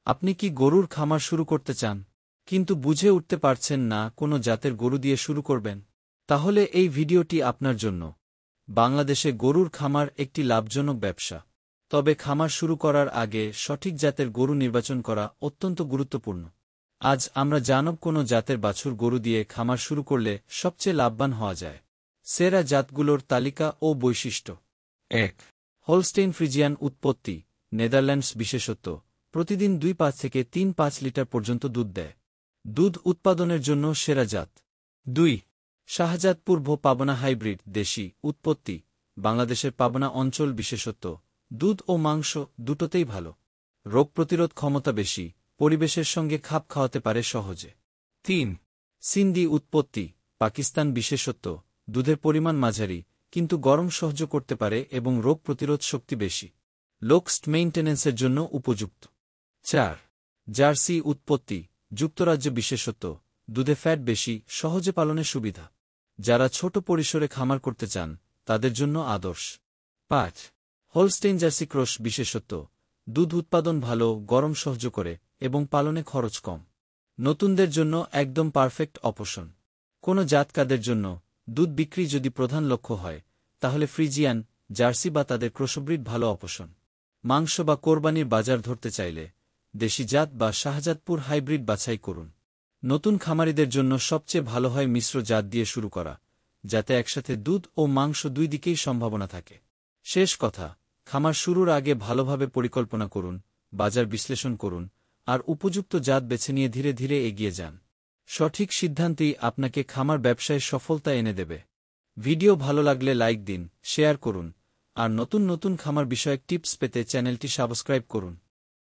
আপনি কি গরুর খামার শুরু করতে চান, কিন্তু বুঝে উঠতে পারছেন না কোনো জাতের গরু দিয়ে শুরু করবেন? তাহলে এই ভিডিওটি আপনার জন্য। বাংলাদেশে গরুর খামার একটি লাভজনক ব্যবসা। তবে খামার শুরু করার আগে সঠিক জাতের গরু নির্বাচন করা অত্যন্ত গুরুত্বপূর্ণ। আজ আমরা জানব কোনো জাতের বাছুর গরু দিয়ে খামার শুরু করলে সবচেয়ে লাভবান হওয়া যায়। সেরা জাতগুলোর তালিকা ও বৈশিষ্ট্য। ১. হোলস্টেইন ফ্রিজিয়ান। উৎপত্তি নেদারল্যান্ডস। বিশেষত্ব প্রতিদিন 2.5 থেকে 3.5 লিটার পর্যন্ত দুধ দেয়। দুধ উৎপাদনের জন্য সেরা জাত। ২. শাহজাদ পূর্ব পাবনা হাইব্রিড। দেশি। উৎপত্তি বাংলাদেশের পাবনা অঞ্চল। বিশেষত্ব দুধ ও মাংস দুটোতেই ভালো। রোগ প্রতিরোধ ক্ষমতা বেশি, পরিবেশের সঙ্গে খাপ খাওয়াতে পারে সহজে। ৩. সিন্ধি। উৎপত্তি পাকিস্তান। বিশেষত্ব দুধের পরিমাণ মাঝারি, কিন্তু গরম সহ্য করতে পারে এবং রোগ প্রতিরোধ শক্তি বেশি। লোকস্ট মেইনটেন্যান্সের জন্য উপযুক্ত। ৪. জার্সি। উৎপত্তি যুক্তরাজ্য। বিশেষত্ব দুধে ফ্যাট বেশি, সহজে পালনের সুবিধা। যারা ছোট পরিসরে খামার করতে চান তাদের জন্য আদর্শ। ৫. হোলস্টেইন জার্সি ক্রস। বিশেষত্ব দুধ উৎপাদন ভালো, গরম সহ্য করে এবং পালনে খরচ কম। নতুনদের জন্য একদম পারফেক্ট অপশন। কোনো জাতকাদের জন্য দুধ বিক্রি যদি প্রধান লক্ষ্য হয়, তাহলে ফ্রিজিয়ান, জার্সি বা তাদের ক্রসব্রিড ভালো অপশন। মাংস বা কোরবানির বাজার ধরতে চাইলে দেশি জাত বা শাহজাদপুর হাইব্রিড বাছাই করুন। নতুন খামারিদের জন্য সবচেয়ে ভালো হয় মিশ্র জাত দিয়ে শুরু করা, যাতে একসাথে দুধ ও মাংস দুই দিকেই সম্ভাবনা থাকে। শেষ কথা, খামার শুরুর আগে ভালোভাবে পরিকল্পনা করুন, বাজার বিশ্লেষণ করুন, আর উপযুক্ত জাত বেছে নিয়ে ধীরে ধীরে এগিয়ে যান। সঠিক সিদ্ধান্তই আপনাকে খামার ব্যবসায় সফলতা এনে দেবে। ভিডিও ভালো লাগলে লাইক দিন, শেয়ার করুন, আর নতুন নতুন খামার বিষয়ক টিপস পেতে চ্যানেলটি সাবস্ক্রাইব করুন।